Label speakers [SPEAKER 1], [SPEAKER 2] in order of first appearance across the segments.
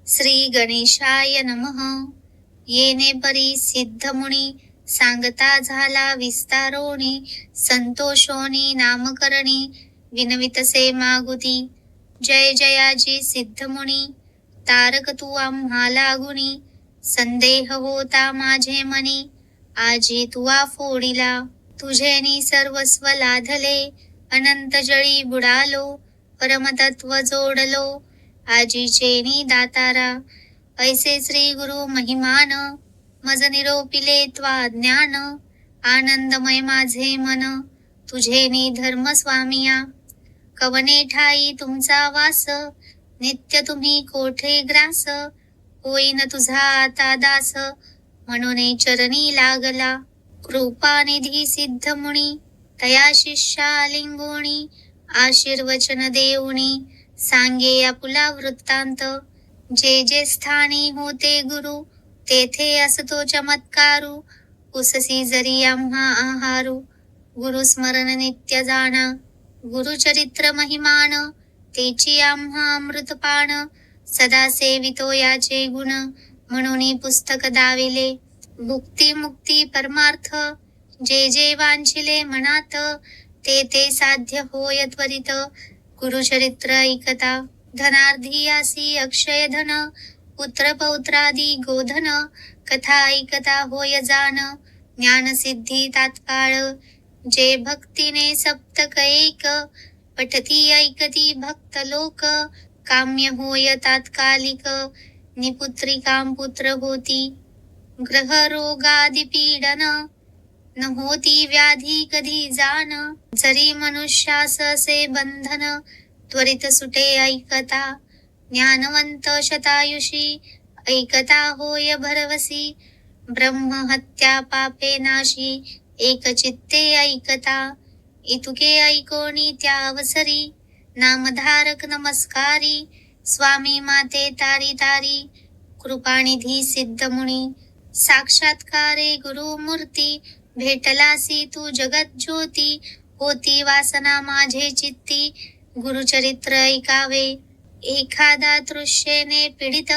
[SPEAKER 1] श्री गणेशाय नमः. येणे परी सिद्धमुनी सांगता झाला विस्तारोनी, संतोषोनी नामकरणी विनवितसे मागुती. जय जयाजी सिद्धमुनी, तारक तू आम्हाला गुणी. संदेह होता माझे मनी, आजी तुवा फोडिला. तुझेनी सर्वस्व लाधले, अनंत जळी बुडालो. परमतत्व जोडलो, आजीचेनी दातारा. ऐसे श्री गुरु महिमान, मज निरोपिले त्वा ज्ञान. आनंदमय माझे मन, तुझेनी धर्म स्वामिया. कवने ठाई तुमचा वास, नित्य तुम्ही कोठे ग्रास. होईन तुझा आता दास, म्हणून चरणी लागला. कृपानिधी सिद्धमुनी, तया शिष्या लिंगोणी. आशीर्वचन देऊनी, सांगे आपुला वृत्तांत. जे जे स्थानी होते गुरु, तेथे असतो चमत्कारू. उससी जरी आम्हा आहारू, गुरु स्मरण नित्य जाणा. गुरुचरित्र महिमान, तेची आम्हा अमृतपान. सदा सेवितो याचे गुण, म्हणून पुस्तक दाविले. भुक्ती मुक्ती परमार्थ, जे जे वांछिले मनात. ते ते साध्य होय त्वरित, गुरुचरित्र ऐकता. धनार्धी आसी अक्षय धन, पुत्र पौत्रादी गोधन. कथा ऐकता होय जाण, ज्ञान सिद्धी तात्काळ. जे भक्तीने सप्तक एक, पठती ऐकती भक्त लोक. काम्य होय तात्कालिक, निपुत्रिकां पुत्र होती. ग्रह रोगादि पीडन, न होती व्याधी कधी जाण. जरी मनुष्यास असे बंधन, त्वरित सुटे ऐकता. ज्ञानवंत शतायुषी, ऐकता होय भरवसी. ब्रह्म हत्या पापे नाशी, एक चित्ते ऐकता. इतुके ऐकोनी त्या अवसरी, नामधारक नमस्कारी. स्वामी माते तारी तारी, कृपानिधी सिद्धमुनी. साक्षात्कारे गुरुमूर्ती, भेटलासी तू जगत ज्योती. होती वासना माझे चित्ती, गुरुचरित्र ऐकावे. एखादा तृष्णेने पीडित,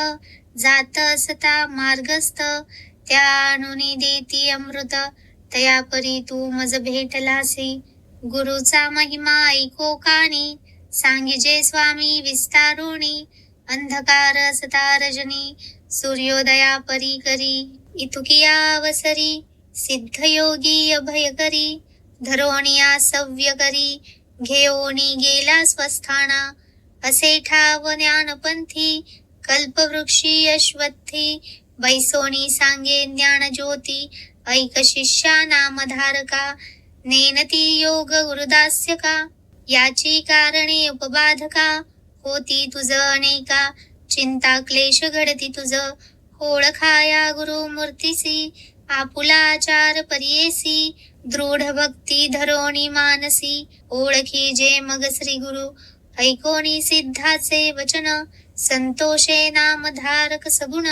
[SPEAKER 1] जात असता मार्गस्थ. त्या आणुनी देती अमृत, तया परी तू मज भेटलासी. गुरुचा महिमा ऐको कानी, सांगिजे स्वामी विस्तारुणी. अंधकार असता रजनी, सूर्योदया परी करी. इतुकिया अवसरी, सिद्धयोगी अभय करी. धरोनिया सव्य करी, घेओनी गेला स्वस्थाना. असे ठाव ज्ञानपंथी, कल्पवृक्षी अश्वत्थी. बैसोनी सांगे ज्ञान ज्योती, ऐक शिष्या नामधारका. नेनती योग गुरुदास्य का, याची कारणे उपबाधका. होती तुझ अनेका, चिंता क्लेश घडती तुझ. ओळखाया गुरुमूर्तीसी, आपुला आचार परियेसी. दृढ भक्ती धरोनी मानसी, ओळखी जे मग श्री गुरु. ऐकोनी सिद्धाचे वचन, संतोषे नामधारक सगुण.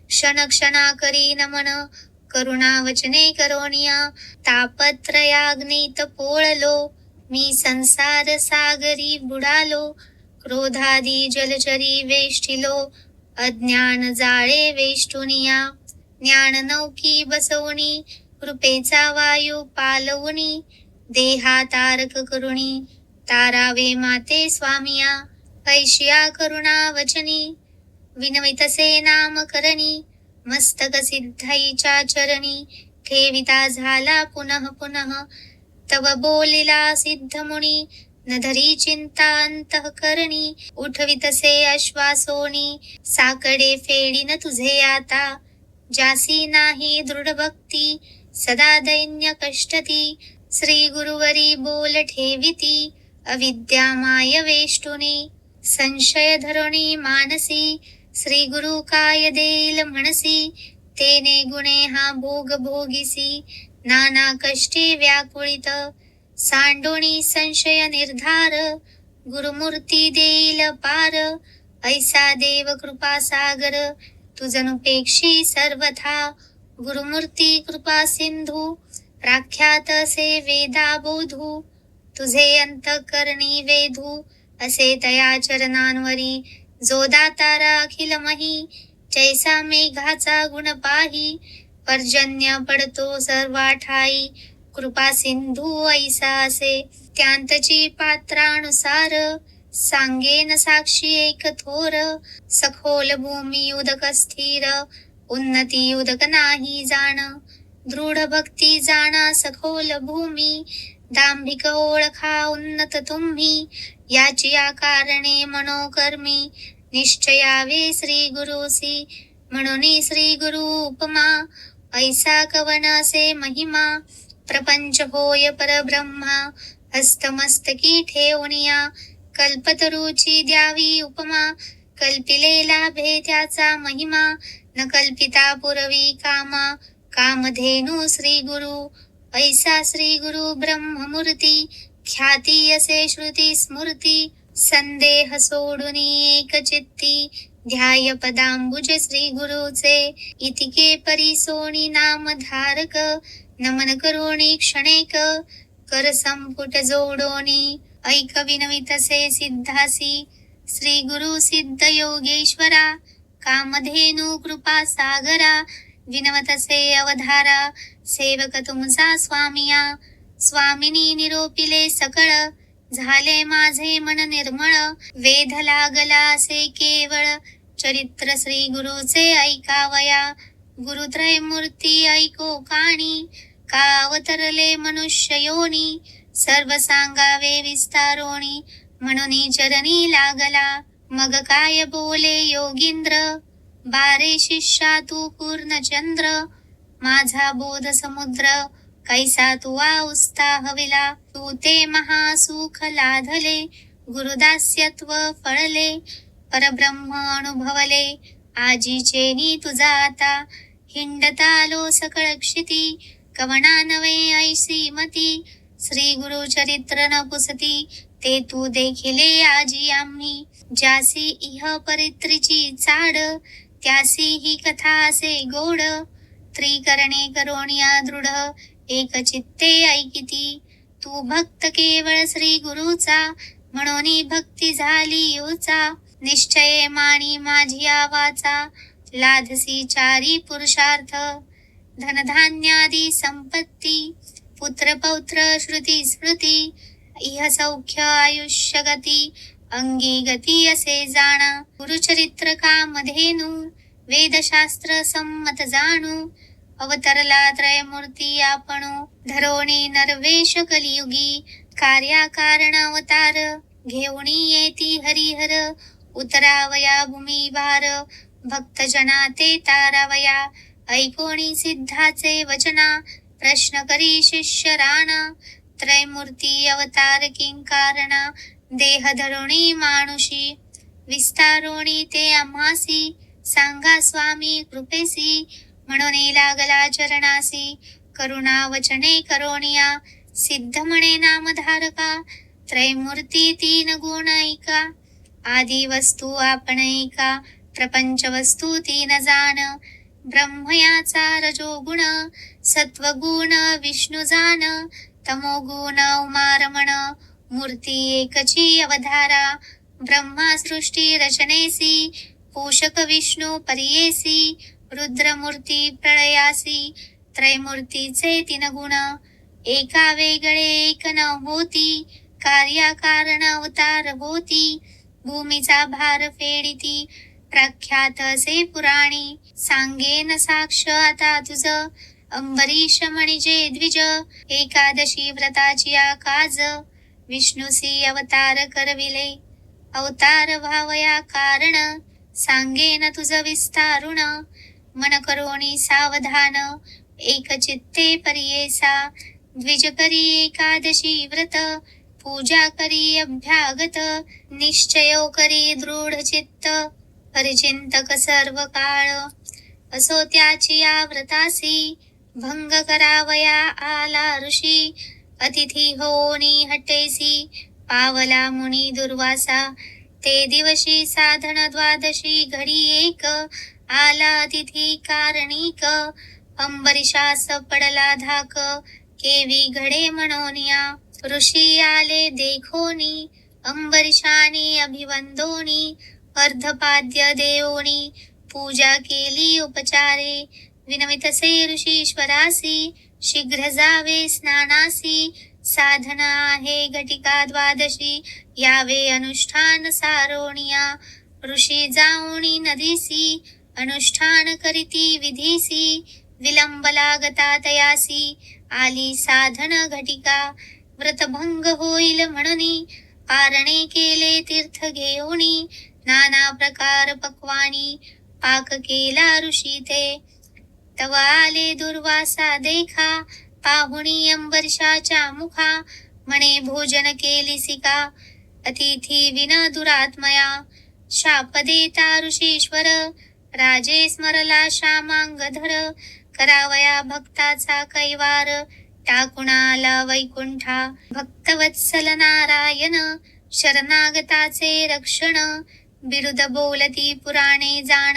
[SPEAKER 1] क्षण क्षणा करी नमन, करुणा वचने करोनिया. तापत्रयाग्नीत पोळलो, मी संसार सागरी बुडालो. क्रोधादी जलचरी वेष्टिलो, अज्ञान जाळे वेष्टुनिया. ज्ञान नौकी बसवणी, कृपेचा वायू पालवणी. देहा तारक करुणी, तारावे माते स्वामिया. ऐशिया करुणा वचनी, विनवितसे नाम करणी. मस्तक सिद्धाईच्या चरणी, ठेविता झाला पुनः पुनः. तव बोलिला सिद्धमुनी, न धरी चिंता अंतःकरणी. उठवितसे आश्वासोनी, साकडे फेडीन तुझे आता. जासी नाही दृढ भक्ती, सदा दैन्य कष्टती. श्री गुरुवरी बोल ठेविती, अविद्या माय वेष्टुनी. संशय धरुणी मानसी, श्री गुरु काय देईल म्हणसी. तेने गुणे हा भोग भोगिसी, नाना कष्टी व्याकुळित. सांडोणी संशय निर्धार, गुरुमूर्ती देईल पार. ऐसा देव कृपा सागर, तुझनुपेक्षी सर्वथा. गुरुमूर्ती कृपा सिंधू, प्राख्यात असे वेदा बोधू. तुझे अंतःकरणी वेधू, असे तया चरणांवरी. जो दातारा अखिल मही, जैसा मेघाचा गुण पाही. पर्जन्य पडतो सर्वा ठाई, कृपा सिंधू ऐसा असे. त्यांतची पात्रानुसार, सांगेन साक्षी एक थोर. सखोल भूमी उदक स्थिर, उन्नती उदक नाही जाण. दृढ भक्ती जाणा सखोल भूमी, दांभिक ओळखा उन्नत तुम्ही. याची कारणे मनोकर्मी, निश्चयावे श्री गुरुसी. म्हणून श्री गुरु उपमा, ऐसा कवन असे महिमा. प्रपंच होय परब्रह्मा, हस्तमस्तकी ठेवनिया. कल्पतरूची द्यावी उपमा, कल्पिलेला भे त्याचा महिमा. न कल्पिता पुरवी कामा, कामधेनु श्री गुरु. ऐसा श्री गुरु ब्रह्ममूर्ती, ख्याती असे श्रुती स्मृती. संदेह सोडून एक चित्ती, ध्याय पदांबुज श्री गुरुचे. इतिके परिसोनी नामधारक, नमन करोणी क्षणेक. कर संपुट जोडोनी, ऐक विनवितसे सिद्धासी. श्री गुरु सिद्ध योगेश्वरा, कामधेनु कृपा सागरा. विनवतसे अवधारा, सेवक तुमचा स्वामिया. स्वामिनी निरोपिले सकळ, झाले माझे मन निर्मळ. वेध लागला असे केवळ, चरित्र श्री गुरुचे ऐकावया. गुरुत्रय मूर्ती ऐको काणी, का अवतरले मनुष्य योनी. सर्व सांगावे विस्तारोणी, म्हणून चरणी लागला. मग काय बोले योगींद्र, बारे शिष्या तू पूर्णचंद्र. माझा बोध समुद्र, कैसा तुवा उत्साहविला. तू ते महासुख लाधले, गुरुदास्यत्व फळले. परब्रह्म अनुभवले, आजीचेनी तुझा आता. हिंडतालो सकळ क्षिती, कवना नवे ऐसी मती. श्री गुरु चरित्र न पुसती, ते तू देखिले आजी आम्ही. ज्यासी इह परित्रीची चाड, त्यासी ही कथा असे गोड. त्रिकरणे करोनिया दृढ, एक चित्ते ऐकिती. तू भक्त केवळ श्री गुरुचा, म्हणून भक्ती झाली योचा. निश्चये मानी माझी आवाचा, लाधसी चारी पुरुषार्थ. धनधान्यादी संपत्ती, पुत्र पौत्र श्रुती स्मृती. इह सौख्य आयुष्य गती, अंगी गती असे जाणा. गुरुचरित्र कामधेनु, वेदशास्त्र संमत जाणू. अवतरला त्रयमूर्ती आपणू, धरोणी नरवेश कलियुगी. कार्याकारण अवतार, घेऊणी येती हरिहर. उतरावया भूमी भार, भक्तजना ते तारावया. ऐकोणी सिद्धाचे वचना, प्रश्न करी शिष्य राणा. त्रयमूर्ती अवतार किंकारणा, देह धरुणी मानुषी. विस्तारोणी ते आम्हासी, सांगा स्वामी कृपेसी. म्हणून लागला चरणासी, करुणा वचने करोनिया. सिद्ध म्हणे नामधारका, त्रयमूर्ती तीन गुण ऐका. आदी वस्तू आपण ऐका, प्रपंच वस्तू तीन जाण. ब्रह्मयाचा रजोगुण, सत्वगुण विष्णू जाण. तमोगुण उमारमण, मूर्ती एकची अवधारा. ब्रह्मा सृष्टी रचनेसी, पोषक विष्णू परियेसी. रुद्रमूर्ती प्रळयासी, त्रयमूर्तीचे तीन गुण. एका वेगळे एक न होती, कार्याकारण अवतार होती. भूमीचा भार फेडिती, प्रख्यात असे पुराणी. सांगेन साक्ष आता तुझ, अंबरीश म्हणजे द्विज. एकादशी व्रताची आकाज, विष्णुसी अवतार करविले. अवतार व्हावया कारण, सांगेन तुझ विस्तारुण. मन करोणी सावधान, एक चित्ते परियेसा. द्विज करी एकादशी व्रत, पूजा करी अभ्यागत. निश्चयो करी दृढ चित्त, परिचिंतक सर्व काळ. असो त्याची या व्रतासी, भंग करावया आला ऋषी. अतिथी होनी हटेसी, पावला मुनी दुर्वासा. ते दिवशी साधन द्वादशी घडी एक, आला अतिथी कारणिक. अंबरीशास पडला धाक, केवी घडे मनोनिया. ऋषी आले देखोनी, अंबरीशाने अभिवंदोनी. अर्धपाद्य देवोनी पूजा केली उपचारे. विनमितसे ऋषीश्वरासी शीघ्र जावे स्नानासी. साधन आहे घटिका द्वादशी यावे अनुष्ठान सारोणिया. ऋषी जाऊनी नदीसी अनुष्ठान करीती विधीसी. विलंब लागता तयासी आली साधन घटिका. व्रतभंग होईल म्हणून पारणे केले तीर्थ घेऊनी. नाना प्रकार पक्वानी पाक केला ऋषी ते. तव आले दुर्वासा देखा पाहुणी अंबरीशाच्या मुखा. म्हणे भोजन केलीसी का अतिथी विन दुरात्मया. शाप देता ऋषीश्वर राजे स्मरला श्यामांगधर. करावया भक्ताचा कैवार टाकून आला वैकुंठा. भक्तवत्सल नारायण शरणागताचे रक्षण. बिरुद बोलती पुराणे जाण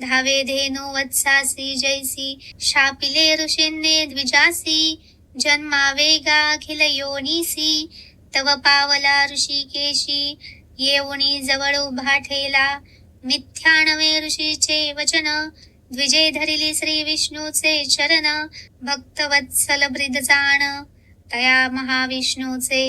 [SPEAKER 1] धावे धेनु वत्सासी जैसी. शापिले ऋषींनी द्विजासी जन्मावेगा अखिल योनीसी. तव पावला ऋषिकेशी येऊनी जवळ उभा ठेला. मिथ्या नवे ऋषीचे वचन द्विजे धरिली श्री विष्णूचे चरण. भक्तवत्सल ब्रीद जाण तया महाविष्णूचे.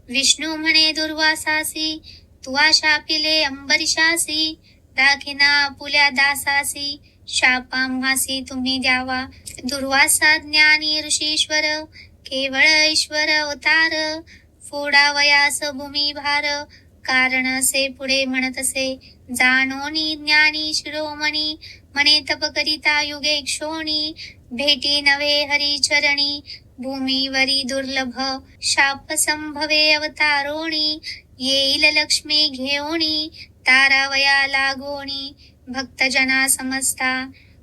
[SPEAKER 1] विष्णू म्हणे दुर्वासासी तुवा शापिले अंबरीशासी. राखिना पुल्या दासासी शापाम्हासी तुम्ही द्यावा. दुर्वासा ज्ञानी ऋषीश्वर केवळ ईश्वर अवतार. फोडावयास भूमी भार कारण असे पुढे म्हणतसे. जाणोनी ज्ञानी शिरोमणी म्हणे तप करिता युगे क्षोणी. भेटी नवे हरिचरणी भूमीवरी दुर्लभ. शाप संभवे अवतारोणी येईल लक्ष्मी घेऊणी. तारावया लागोणी भक्तजना समजता.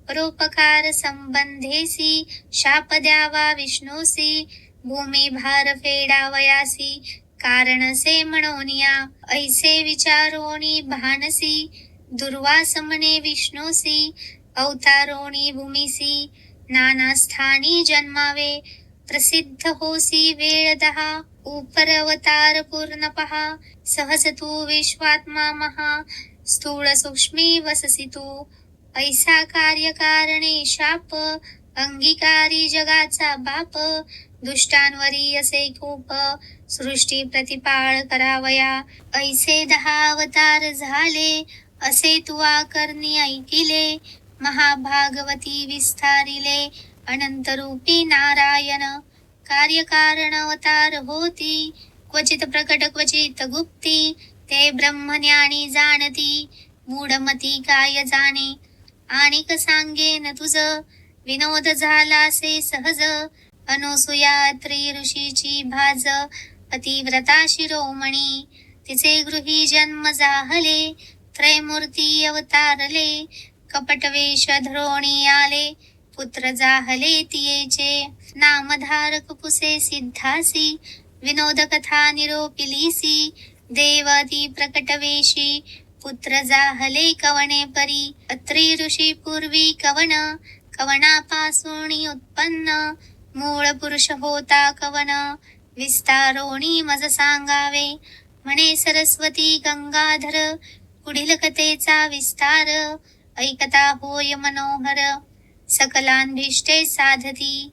[SPEAKER 1] परोपकार संबंधेसी शाप द्यावा विष्णूसी. भूमी भार फेडावयासी कारण से म्हणोनिया. ऐसे विचारोणी भानसी दुर्वास म्हणे विष्णूसी. अवतारोणी भूमीसी नाना स्थानी जन्मावे. प्रसिद्ध होसी वेळ 10 उपर अवतार पूर्ण पहा. सहज तू विश्वात्मा महा स्थूळ सूक्ष्मी वससी तू. ऐसा कार्यकारणे शाप अंगीकारी जगाचा बाप. दुष्टांवरी असे खूप सृष्टी प्रतिपाळ करावया. ऐसे 10 अवतार झाले असे तुवा करणी ऐकिले. महाभागवती विस्तारिले अनंत रूपी नारायण. कार्यकारण अवतार होती क्वचित प्रकट क्वचित गुप्ती. ते ब्रह्मज्ञानी जाणती मूढमती काय जाणे. आणिक सांगेन तुझ विनोद झालासे सहज. अनुसूया त्री ऋषीची भाज अतिव्रता शिरोमणी. तिचे गृही जन्म जाहले त्रयमूर्ती अवतारले. कपटवेश धरोणी आले पुत्र जाहले तियेचे. नामधारक पुसे सिद्धासी विनोद कथा निरोपिलीसी. देवादी प्रकटवेशी पुत्र जाहले कवणे परी. अत्री ऋषी पूर्वी कवन कवनापासून उत्पन्न. मूळ पुरुष होता कवन विस्तारोणी मज सांगावे. म्हणे सरस्वती गंगाधर पुढील कथेचा विस्तार. ऐकता होय मनोहर सकलांभिष्टे साधती.